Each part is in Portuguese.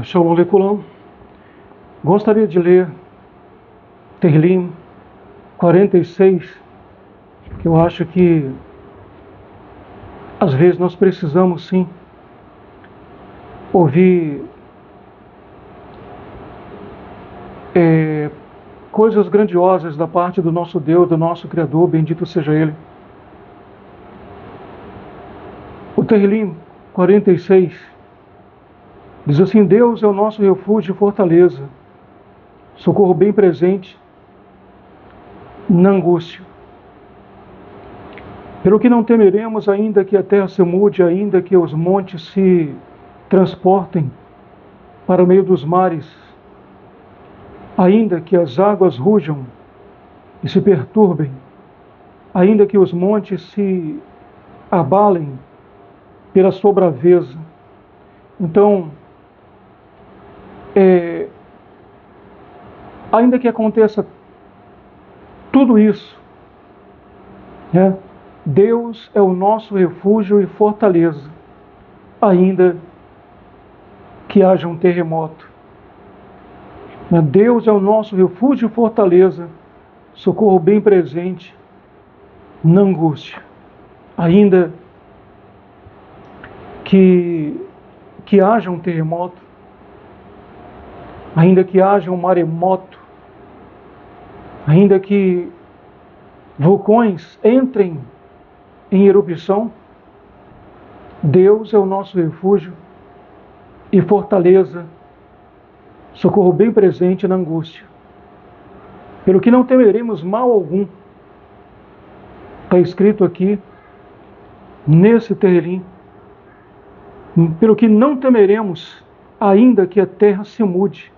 Shalom Leculam. Gostaria de ler Tehillim 46, que eu acho que às vezes nós precisamos sim ouvir coisas grandiosas da parte do nosso Deus, do nosso Criador, bendito seja Ele. O Tehillim 46 diz assim: Deus é o nosso refúgio e fortaleza, socorro bem presente na angústia. Pelo que não temeremos, ainda que a terra se mude, ainda que os montes se transportem para o meio dos mares, ainda que as águas rujam e se perturbem, ainda que os montes se abalem pela sua braveza. Então, ainda que aconteça tudo isso, né, Deus é o nosso refúgio e fortaleza, ainda que haja um terremoto. Deus é o nosso refúgio e fortaleza, socorro bem presente na angústia, ainda que haja um terremoto, ainda que haja um maremoto, ainda que vulcões entrem em erupção, Deus é o nosso refúgio e fortaleza, socorro bem presente na angústia. Pelo que não temeremos mal algum, está escrito aqui nesse Tehillim. Pelo que não temeremos, ainda que a terra se mude,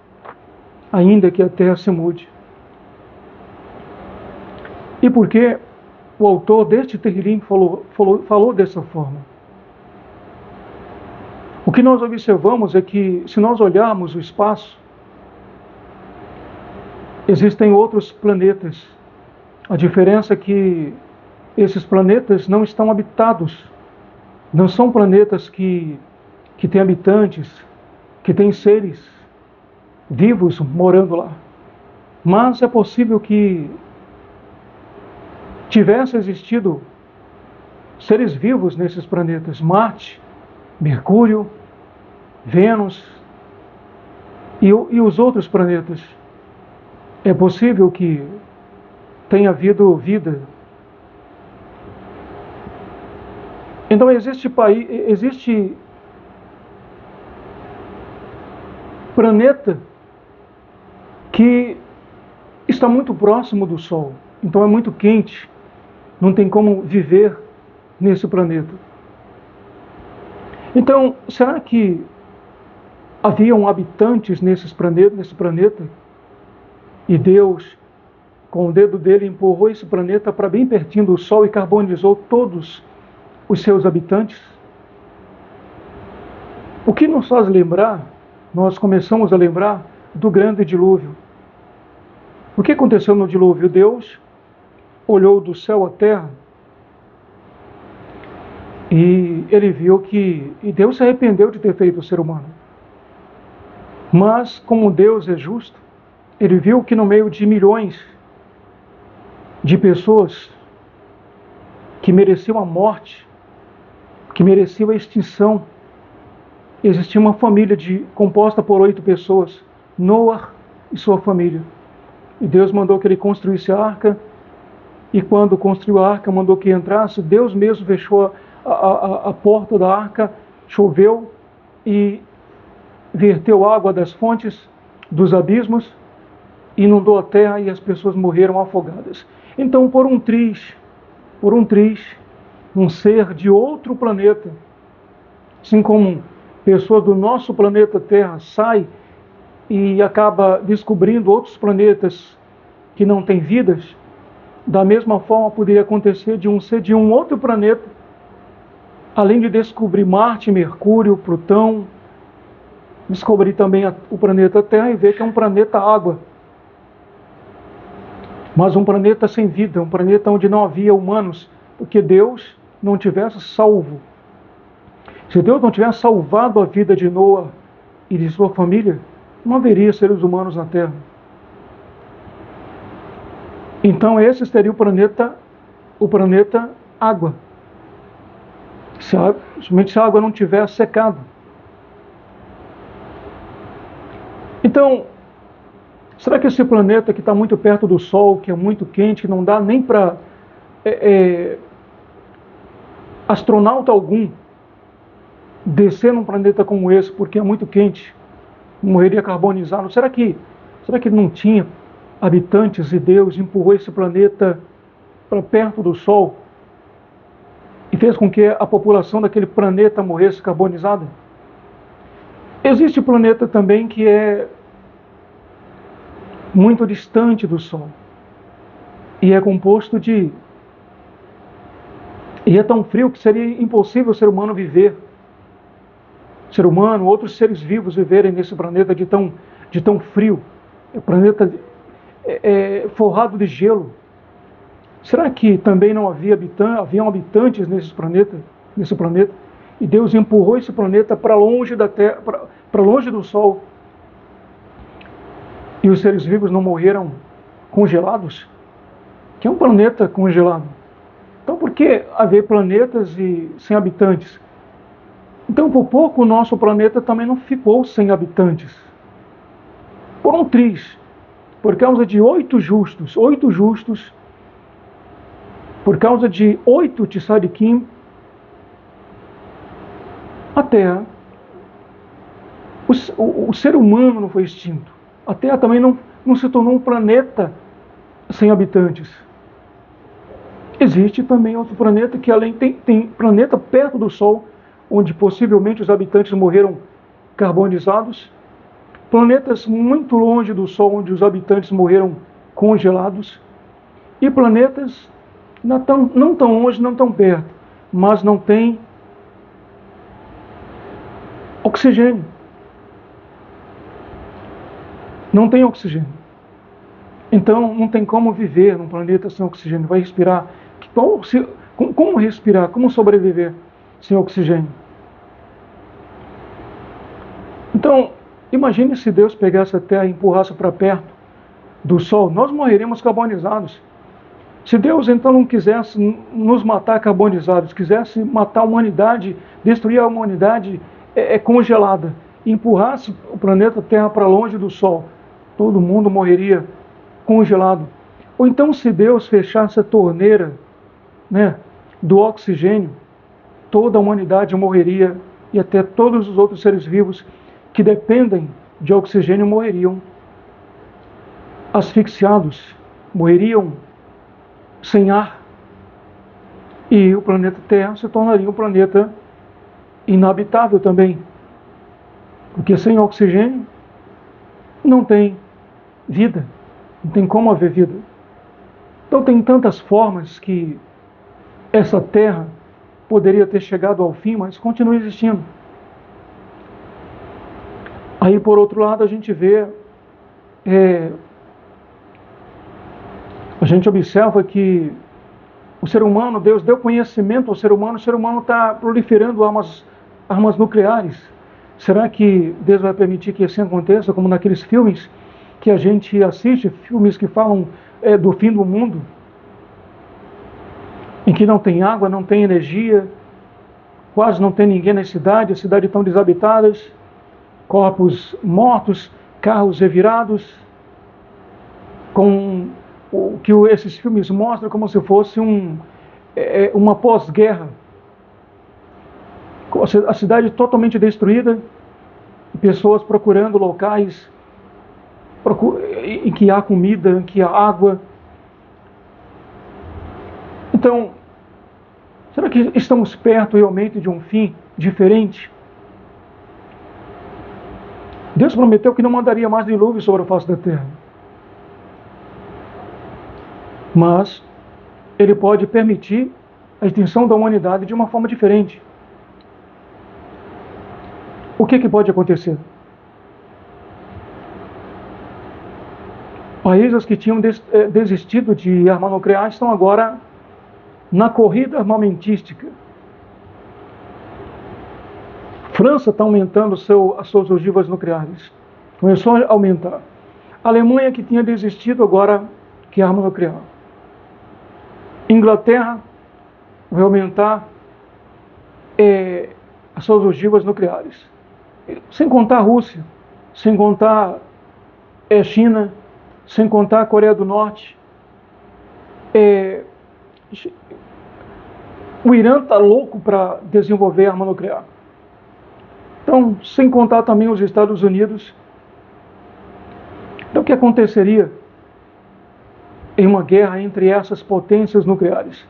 ainda que a terra se mude. E por que o autor deste Tehillim falou dessa forma? O que nós observamos é que, se nós olharmos o espaço, existem outros planetas. A diferença é que esses planetas não estão habitados. Não são planetas que têm habitantes, que têm seres vivos morando lá. Mas é possível que tivesse existido seres vivos nesses planetas: Marte, Mercúrio, Vênus e os outros planetas. É possível que tenha havido vida. Então existe planeta que está muito próximo do Sol, então é muito quente, não tem como viver nesse planeta. Então, será que haviam habitantes nesse planeta? E Deus, com o dedo dele, empurrou esse planeta para bem pertinho do Sol e carbonizou todos os seus habitantes? O que nos faz lembrar, nós começamos a lembrar do grande dilúvio. O que aconteceu no dilúvio? Deus olhou do céu à terra e ele viu que Deus se arrependeu de ter feito o ser humano. Mas, como Deus é justo, ele viu que no meio de milhões de pessoas que mereciam a morte, que mereciam a extinção, existia uma família composta por 8 pessoas, Noé e sua família. E Deus mandou que ele construísse a arca, e quando construiu a arca, mandou que entrasse. Deus mesmo fechou a porta da arca, choveu e verteu água das fontes, dos abismos, inundou a terra e as pessoas morreram afogadas. Então, por um triz, um ser de outro planeta, assim como pessoas do nosso planeta Terra sai e acaba descobrindo outros planetas que não têm vidas, da mesma forma poderia acontecer de um ser de um outro planeta, além de descobrir Marte, Mercúrio, Plutão, descobrir também o planeta Terra e ver que é um planeta água, mas um planeta sem vida, um planeta onde não havia humanos, porque Deus não tivesse salvo. Se Deus não tivesse salvado a vida de Noé e de sua família, não haveria seres humanos na Terra. Então esse seria o planeta água. Somente se a água não tiver secado. Então, será que esse planeta que está muito perto do Sol, que é muito quente, que não dá nem para astronauta algum descer num planeta como esse, porque é muito quente, morreria carbonizado? Será que não tinha habitantes e Deus empurrou esse planeta para perto do Sol e fez com que a população daquele planeta morresse carbonizada? Existe um planeta também que é muito distante do Sol e é composto e é tão frio que seria impossível o ser humano viver. Ser humano, outros seres vivos viverem nesse planeta de tão frio. O planeta forrado de gelo. Será que também não haviam habitantes nesse planeta? E Deus empurrou esse planeta para longe da Terra, para longe do Sol. E os seres vivos não morreram congelados? Que é um planeta congelado. Então por que haver planetas sem habitantes? Então por pouco o nosso planeta também não ficou sem habitantes. Por um triz, por causa de 8 justos, por causa de 8 tzadikim, a Terra, o ser humano não foi extinto. A Terra também não se tornou um planeta sem habitantes. Existe também outro planeta que tem planeta perto do Sol, onde possivelmente os habitantes morreram carbonizados. Planetas muito longe do Sol, onde os habitantes morreram congelados. E planetas não tão longe, não tão perto, mas não tem oxigênio. Não tem oxigênio. Então não tem como viver num planeta sem oxigênio. Vai respirar. Como respirar? Como sobreviver sem oxigênio? Então, imagine se Deus pegasse a Terra e empurrasse para perto do Sol. Nós morreríamos carbonizados. Se Deus então não quisesse nos matar carbonizados, quisesse matar a humanidade, destruir a humanidade congelada, e empurrasse o planeta Terra para longe do Sol, todo mundo morreria congelado. Ou então se Deus fechasse a torneira, do oxigênio, toda a humanidade morreria e até todos os outros seres vivos que dependem de oxigênio morreriam asfixiados, morreriam sem ar, e o planeta Terra se tornaria um planeta inabitável também, porque sem oxigênio não tem vida, não tem como haver vida. Então tem tantas formas que essa Terra poderia ter chegado ao fim, mas continua existindo. Aí por outro lado a gente vê, a gente observa que o ser humano, Deus deu conhecimento ao ser humano, o ser humano está proliferando armas nucleares. Será que Deus vai permitir que assim aconteça, como naqueles filmes que a gente assiste, filmes que falam do fim do mundo, em que não tem água, não tem energia, quase não tem ninguém nas cidades, as cidades estão desabitadas, corpos mortos, carros revirados, com o que esses filmes mostram como se fosse uma pós-guerra. A cidade totalmente destruída, pessoas procurando locais em que há comida, em que há água. Então, será que estamos perto realmente de um fim diferente? Deus prometeu que não mandaria mais dilúvio sobre a face da terra. Mas Ele pode permitir a extinção da humanidade de uma forma diferente. O que pode acontecer? Países que tinham desistido de armas nucleares estão agora na corrida armamentística. França está aumentando as suas ogivas nucleares. Começou a aumentar. A Alemanha, que tinha desistido, agora quer arma nuclear. Inglaterra vai aumentar as suas ogivas nucleares. Sem contar a Rússia, sem contar China, sem contar a Coreia do Norte. O Irã está louco para desenvolver arma nuclear. Então, sem contar também os Estados Unidos. Então, o que aconteceria em uma guerra entre essas potências nucleares?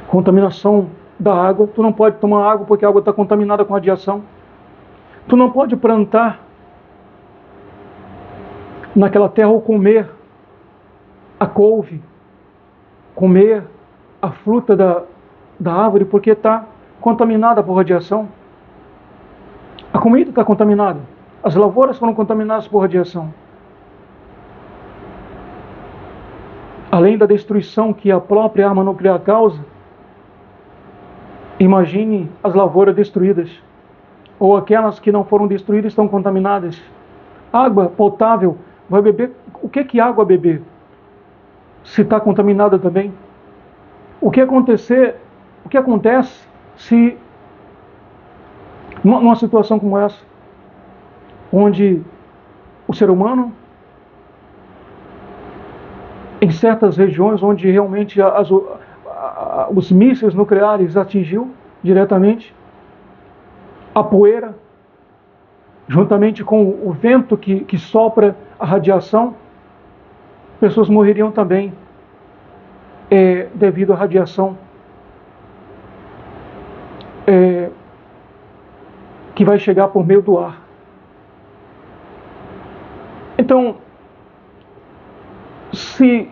Contaminação da água. Tu não pode tomar água porque a água está contaminada com radiação. Tu não pode plantar naquela terra ou comer a couve, comer a fruta da árvore porque está contaminada por radiação. A comida está contaminada. As lavouras foram contaminadas por radiação. Além da destruição que a própria arma nuclear causa, imagine as lavouras destruídas, ou aquelas que não foram destruídas estão contaminadas. Água potável, vai beber, o que é água beber? Se está contaminada também. O que acontece se numa situação como essa, onde o ser humano, em certas regiões onde realmente os mísseis nucleares atingiu diretamente, a poeira, juntamente com o vento que sopra a radiação, pessoas morreriam também devido à radiação que vai chegar por meio do ar. Então, se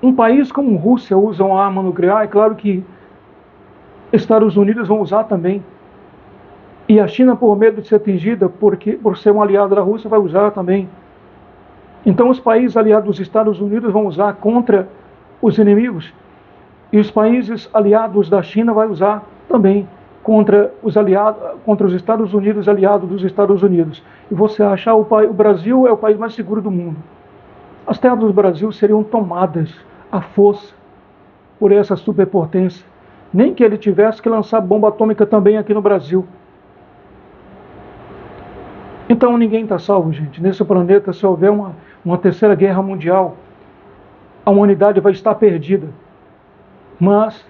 um país como Rússia usa uma arma nuclear, é claro que Estados Unidos vão usar também. E a China, por medo de ser atingida, por ser um aliado da Rússia, vai usar também. Então os países aliados dos Estados Unidos vão usar contra os inimigos. E os países aliados da China vão usar também contra os Estados Unidos, aliados dos Estados Unidos. E você acha o Brasil é o país mais seguro do mundo. As terras do Brasil seriam tomadas à força por essa superpotência. Nem que ele tivesse que lançar bomba atômica também aqui no Brasil. Então ninguém está salvo, gente. Nesse planeta, se houver uma terceira guerra mundial, a humanidade vai estar perdida. Mas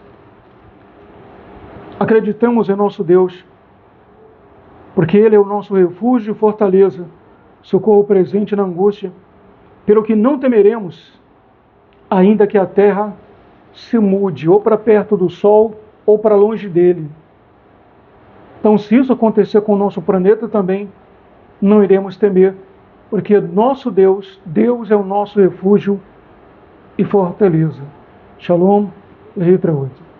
acreditamos em nosso Deus, porque Ele é o nosso refúgio e fortaleza, socorro presente na angústia, pelo que não temeremos, ainda que a terra se mude ou para perto do sol ou para longe dele. Então, se isso acontecer com o nosso planeta também, não iremos temer, porque nosso Deus é o nosso refúgio e fortaleza. Shalom, Rei 8.